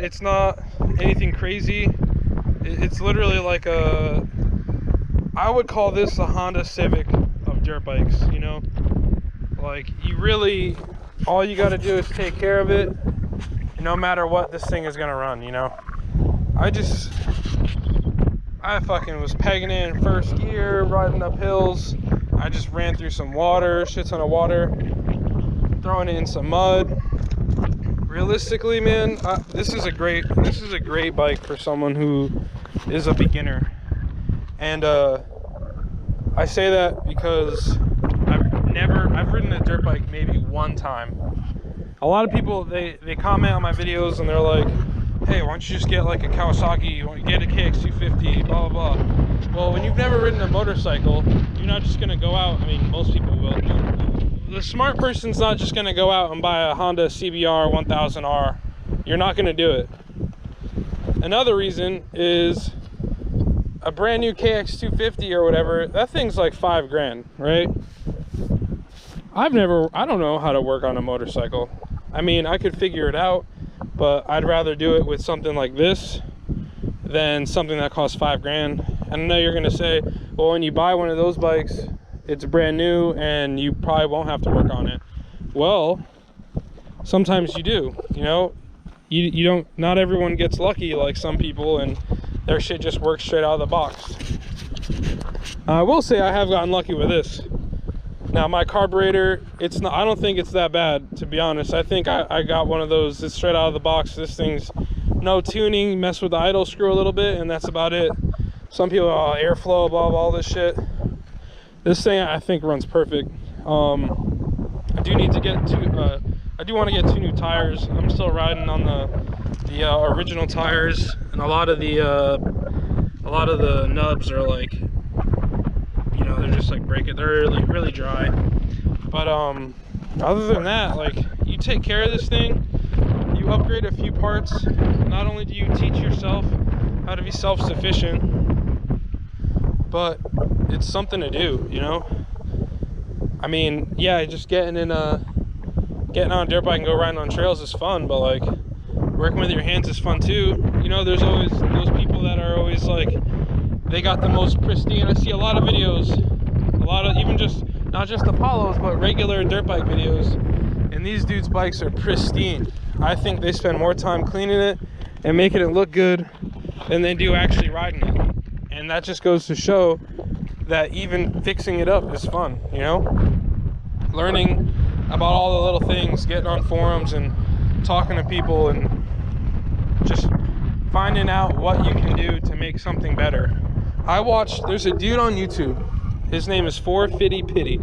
It's not anything crazy. It's literally like I would call this a Honda Civic of dirt bikes, you know? Like, you really, all you gotta do is take care of it. No matter what, this thing is gonna run, you know? I fucking was pegging it in first gear, riding up hills. I just ran through some water, shit ton of water, throwing it in some mud. Realistically, man, this is a great bike for someone who is a beginner. And I say that because I've ridden a dirt bike maybe one time. A lot of people, they comment on my videos and they're like, hey, why don't you just get like a Kawasaki, get a KX 250, blah, blah, blah. Well, when you've never ridden a motorcycle, you're not just gonna go out, I mean, most people will. The smart person's not just gonna go out and buy a Honda CBR 1000R. You're not gonna do it. Another reason is a brand new KX 250 or whatever, that thing's like $5 grand, right? I don't know how to work on a motorcycle. I mean, I could figure it out, but I'd rather do it with something like this than something that costs $5 grand. And I know you're gonna say, well, when you buy one of those bikes, it's brand new and you probably won't have to work on it. Well, sometimes you do, you know? You don't, not everyone gets lucky like some people and their shit just works straight out of the box. I will say I have gotten lucky with this. Now my carburetor, it's not, I don't think it's that bad, to be honest. I think I got one of those, it's straight out of the box. This thing's no tuning, mess with the idle screw a little bit and that's about it. Some people, airflow, blah, blah, all this shit. This thing I think runs perfect. I do need to get I do want to get 2 new tires. I'm still riding on the original tires, and a lot of the nubs are like, you know, they're just like breaking. They're really, really dry. But other than that, like, you take care of this thing, you upgrade a few parts. Not only do you teach yourself how to be self-sufficient, but it's something to do, you know? I mean, yeah, just getting on a dirt bike and go riding on trails is fun, but like working with your hands is fun too. You know, there's always those people that are always like, they got the most pristine. I see a lot of videos, a lot of even just not just Apollos, but regular dirt bike videos, and these dudes' bikes are pristine. I think they spend more time cleaning it and making it look good than they do actually riding it. And that just goes to show that even fixing it up is fun, you know? Learning about all the little things, getting on forums and talking to people and just finding out what you can do to make something better. There's a dude on YouTube, his name is Fitty Pitty.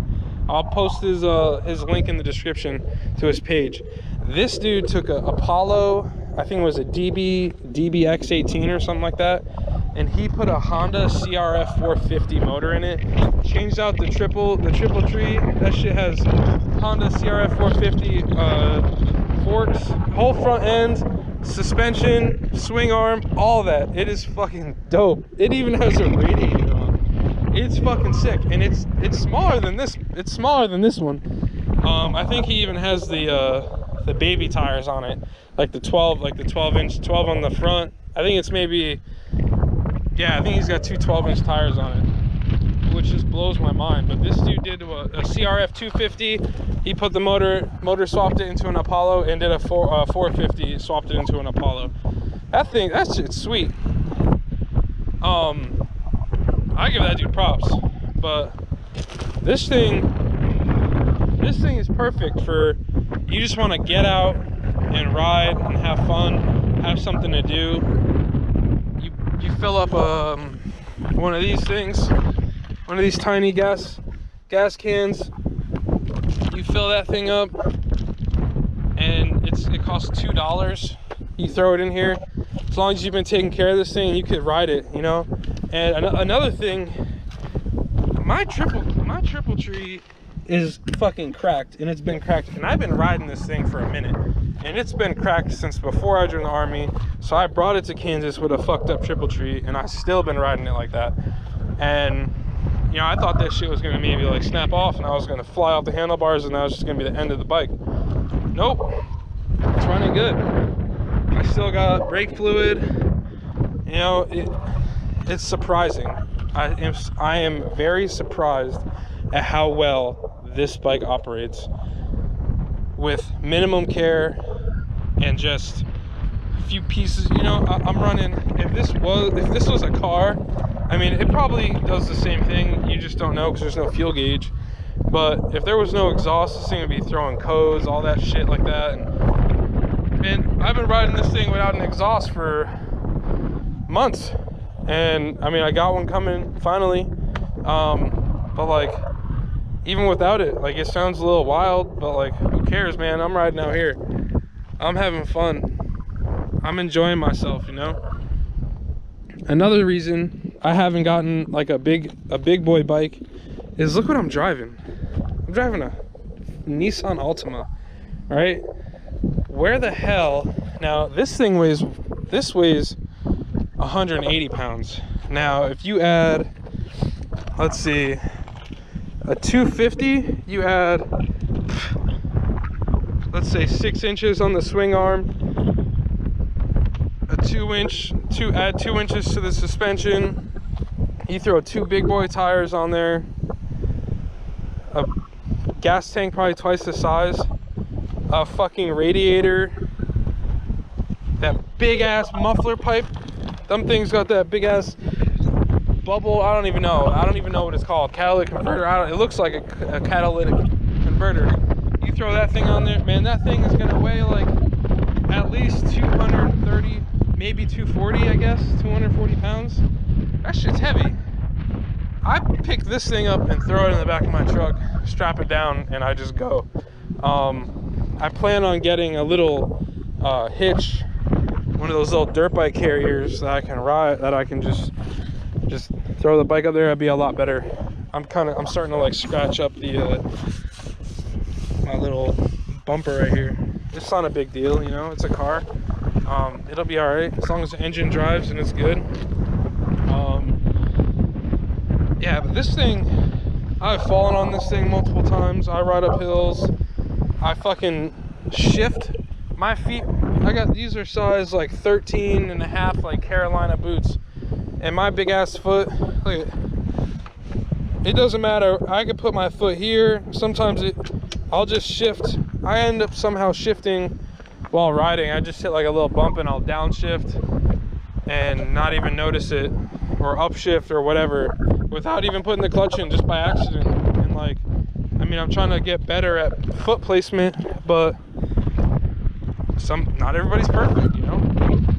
I'll post his link in the description to his page. This dude took a Apollo, I think it was a DBX18 or something like that, and he put a Honda CRF 450 motor in it, changed out the triple tree. That shit has Honda CRF 450 forks, whole front end, suspension, swing arm, all that. It is fucking dope. It even has a radiator on. It's fucking sick, and it's smaller than this. It's smaller than this one. I think he even has the baby tires on it, like the 12 inch, 12 on the front. I think it's maybe, yeah, I think he's got 2 12-inch tires on it, which just blows my mind. But this dude did a CRF 250. He put the motor swapped it into an Apollo, and did a 450, swapped it into an Apollo. That shit's sweet. I give that dude props. But this thing is perfect for, you just want to get out and ride and have fun, have something to do. You fill up one of these things, one of these tiny gas cans. You fill that thing up, and it costs $2. You throw it in here. As long as you've been taking care of this thing, you could ride it, you know. And another thing, my triple tree is fucking cracked, and it's been cracked, and I've been riding this thing for a minute, and it's been cracked since before I joined the army. So I brought it to Kansas with a fucked up triple tree, and I've still been riding it like that. And you know, I thought that shit was gonna maybe like snap off and I was gonna fly off the handlebars and that was just gonna be the end of the bike. Nope, it's running good. I still got brake fluid. You know, it's surprising. I am very surprised at how well this bike operates with minimum care and just a few pieces. You know, I'm running, if this was a car, I mean, it probably does the same thing, you just don't know because there's no fuel gauge. But if there was no exhaust, this thing would be throwing codes, all that shit like that. And I've been riding this thing without an exhaust for months. And I mean, I got one coming finally. But like, even without it, like, it sounds a little wild, but like, who cares, man? I'm riding out here. I'm having fun. I'm enjoying myself, you know? Another reason I haven't gotten like a big boy bike is, look what I'm driving. I'm driving a Nissan Altima, right? Where the hell? Now this weighs 180 pounds. Now if you add, let's see, a 250, you add, let's say 6 inches on the swing arm, add 2 inches to the suspension, you throw 2 big boy tires on there, a gas tank probably twice the size, a fucking radiator, that big ass muffler pipe. Them things got that big ass bubble. I don't even know what it's called. Catalytic converter. It looks like a catalytic converter. You throw that thing on there, man, that thing is gonna weigh like at least 230, maybe 240, I guess. 240 pounds. That shit's heavy. I pick this thing up and throw it in the back of my truck, strap it down, and I just go. I plan on getting a little hitch, one of those little dirt bike carriers that I can ride, that I can just throw the bike up there. It'd be a lot better. I'm starting to like scratch up the my little bumper right here. It's not a big deal, you know, it's a car. It'll be all right as long as the engine drives and it's good. Yeah, but this thing, I've fallen on this thing multiple times. I ride up hills. I fucking shift my feet. These are size like 13 and a half, like Carolina boots. And my big ass foot, look, it doesn't matter. I could put my foot here. Sometimes I'll just shift. I end up somehow shifting while riding. I just hit like a little bump and I'll downshift and not even notice it, or upshift or whatever, without even putting the clutch in, just by accident. And like, I mean, I'm trying to get better at foot placement, but not everybody's perfect, you know?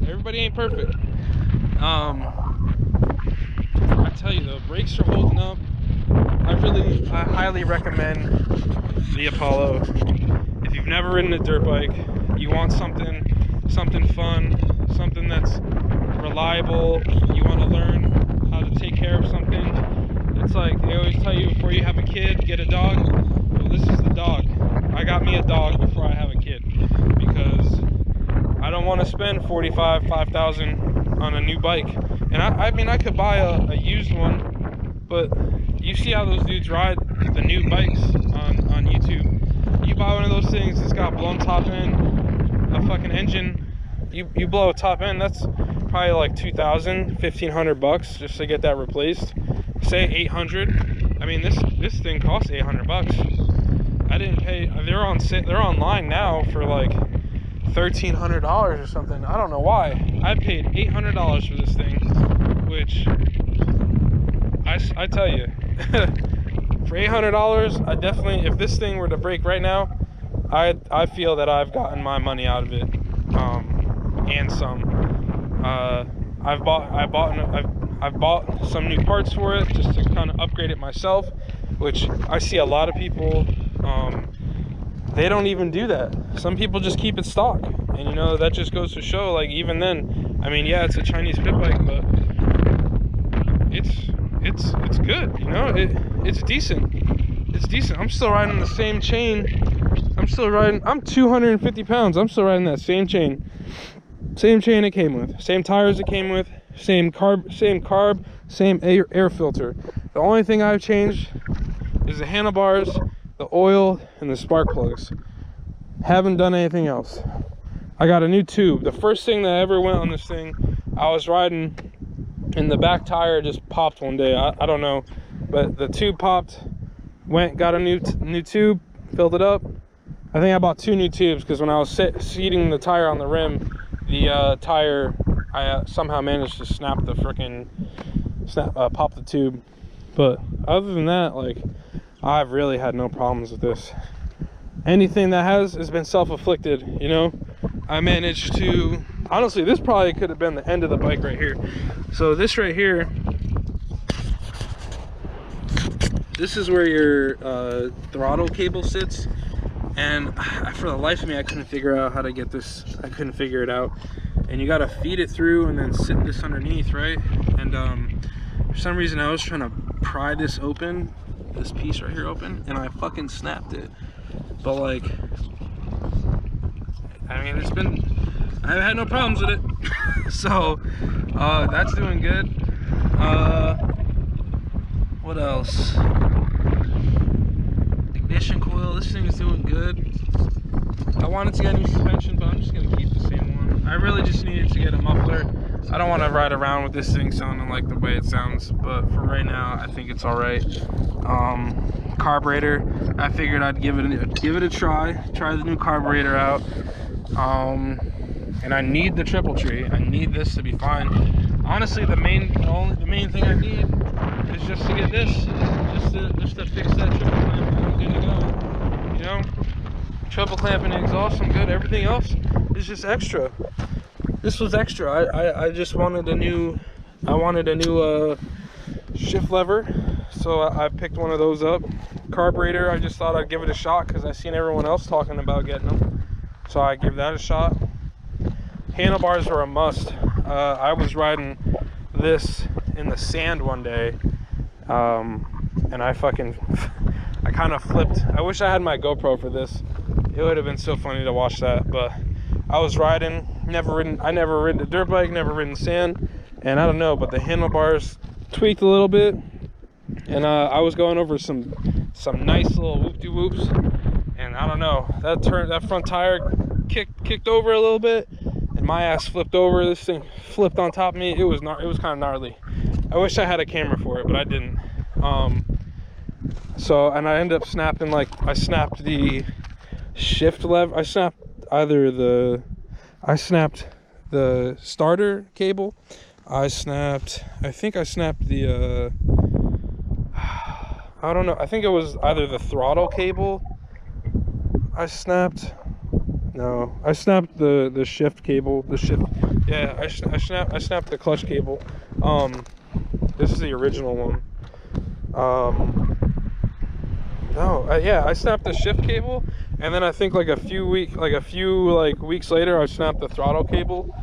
Everybody ain't perfect. I tell you though, brakes are holding up. I highly recommend the Apollo. If you've never ridden a dirt bike, you want something fun, something that's reliable, you want to learn how to take care of something. It's like they always tell you, before you have a kid, get a dog. Well, this is the dog. I got me a dog before I have a kid, because I don't want to spend $5,000 on a new bike. And I mean, I could buy a used one, but you see how those dudes ride the new bikes on YouTube. You buy one of those things, it's got blown top end, a fucking engine. You blow a top end, that's probably like $2,000, $1,500 just to get that replaced. Say $800. I mean, this thing costs $800. I didn't pay. They're online now for like $1,300 or something. I don't know why. I paid $800 for this thing, which I tell you, for $800, I definitely, if this thing were to break right now, I feel that I've gotten my money out of it, and some. I've bought some new parts for it just to kind of upgrade it myself, which I see a lot of people, they don't even do that. Some people just keep it stock, and you know, that just goes to show, like, even then, I mean, yeah, it's a Chinese pit bike, but it's good, you know, it's decent. It's decent. I'm still riding the same chain. I'm 250 pounds. I'm still riding that same chain. Same chain it came with, same tires it came with, same carb, same air filter. The only thing I've changed is the handlebars, the oil, and the spark plugs. Haven't done anything else. I got a new tube. The first thing that ever went on this thing, I was riding and the back tire just popped one day. I don't know, but the tube popped, got a new tube, filled it up. I think I bought 2 new tubes because when I was seating the tire on the rim, the tire, I somehow managed to snap the freaking, pop the tube. But other than that, like, I've really had no problems with this. Anything that has been self-inflicted, you know. I managed to, honestly, this probably could have been the end of the bike right here. So this right here, this is where your throttle cable sits. And for the life of me, I couldn't figure out how to get this. I couldn't figure it out. And you gotta feed it through and then sit this underneath, right? And for some reason, I was trying to pry this open, this piece right here open, and I fucking snapped it. But like, I mean, I've had no problems with it. So that's doing good. What else? Ignition coil, this thing is doing good. I wanted to get a new suspension, but I'm just gonna keep the same one. I really just needed to get a muffler. I don't want to ride around with this thing sounding like the way it sounds, but for right now, I think it's all right. Carburetor, I figured I'd give it a try the new carburetor out. And I need the triple tree. I need this to be fine. Honestly, the main thing I need is just to get this, just to fix that triple clamp, and I'm good to go. You know, triple clamp and exhaust, I'm good. Everything else is just extra. This was extra. I just wanted a new, shift lever, so I picked one of those up. Carburetor, I just thought I'd give it a shot because I seen everyone else talking about getting them, so I give that a shot. Handlebars were a must. I was riding this in the sand one day, and I kind of flipped. I wish I had my GoPro for this. It would have been so funny to watch that. But I was riding, I never ridden a dirt bike, never ridden sand, and I don't know, but the handlebars tweaked a little bit, and I was going over some nice little whoop-de-whoops, and I don't know, that front tire kicked over a little bit, and my ass flipped over. This thing flipped on top of me. It was kind of gnarly. I wish I had a camera for it, but I didn't. And I ended up snapping, I snapped the shift lever. I snapped the starter cable. I think I snapped the I don't know, I think it was either the throttle cable I snapped. No, I snapped the shift cable. Yeah, I snapped the clutch cable. This is the original one. Yeah, I snapped the shift cable, and then I think a few weeks later, I snapped the throttle cable.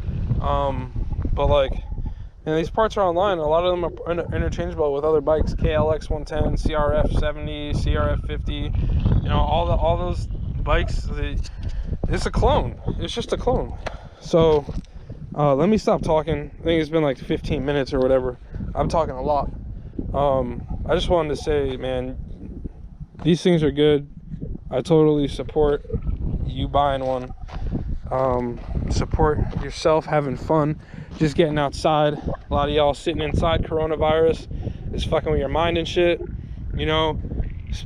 And these parts are online. A lot of them are interchangeable with other bikes: KLX 110, CRF 70, CRF 50. You know, all those bikes. It's a clone. It's just a clone. So let me stop talking. I think it's been 15 minutes or whatever. I'm talking a lot. I just wanted to say, man, these things are good. I totally support you buying one. Support yourself having fun, just getting outside. A lot of y'all sitting inside. Coronavirus is fucking with your mind and shit. You know,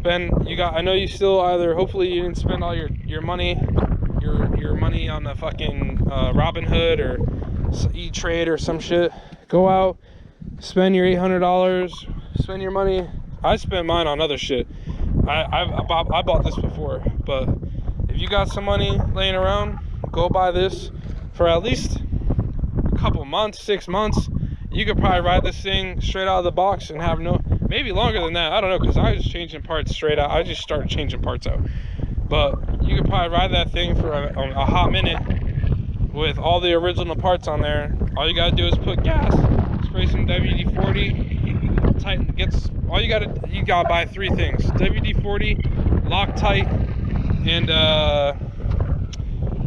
I know you still hopefully you didn't spend all your money on the fucking Robinhood or E-Trade or some shit. Go out, spend your $800, spend your money. I spent mine on other shit. I bought this before, but if you got some money laying around, go buy this for at least a couple months, 6 months. You could probably ride this thing straight out of the box and have maybe longer than that. I don't know, because I was changing parts straight out. I just started changing parts out. But you could probably ride that thing for a hot minute with all the original parts on there. All you gotta do is put gas, spray some WD-40, tighten, you gotta buy 3 things: WD-40, Loctite, and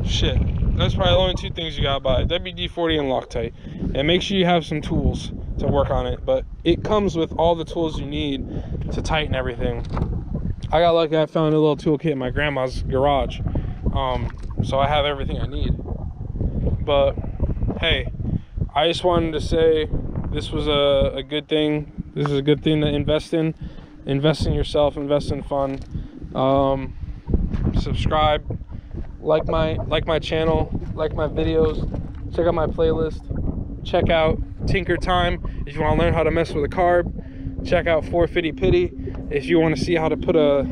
shit. That's probably the only 2 things you gotta buy: WD-40 and Loctite. And make sure you have some tools to work on it. But it comes with all the tools you need to tighten everything. I got lucky. I found a little toolkit in my grandma's garage, so I have everything I need. But hey, I just wanted to say this was a good thing. This is a good thing to invest in. Invest in yourself, invest in fun. Subscribe, like my channel, like my videos, check out my playlist, check out Tinker Time if you want to learn how to mess with a carb, check out Fitty Pitty if you want to see how to put a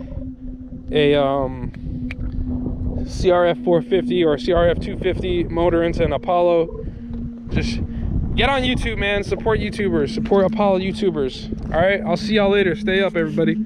CRF 450 or CRF 250 motor into an Apollo. Just get on YouTube, man. Support YouTubers, support Apollo YouTubers. All right, I'll see y'all later. Stay up, everybody.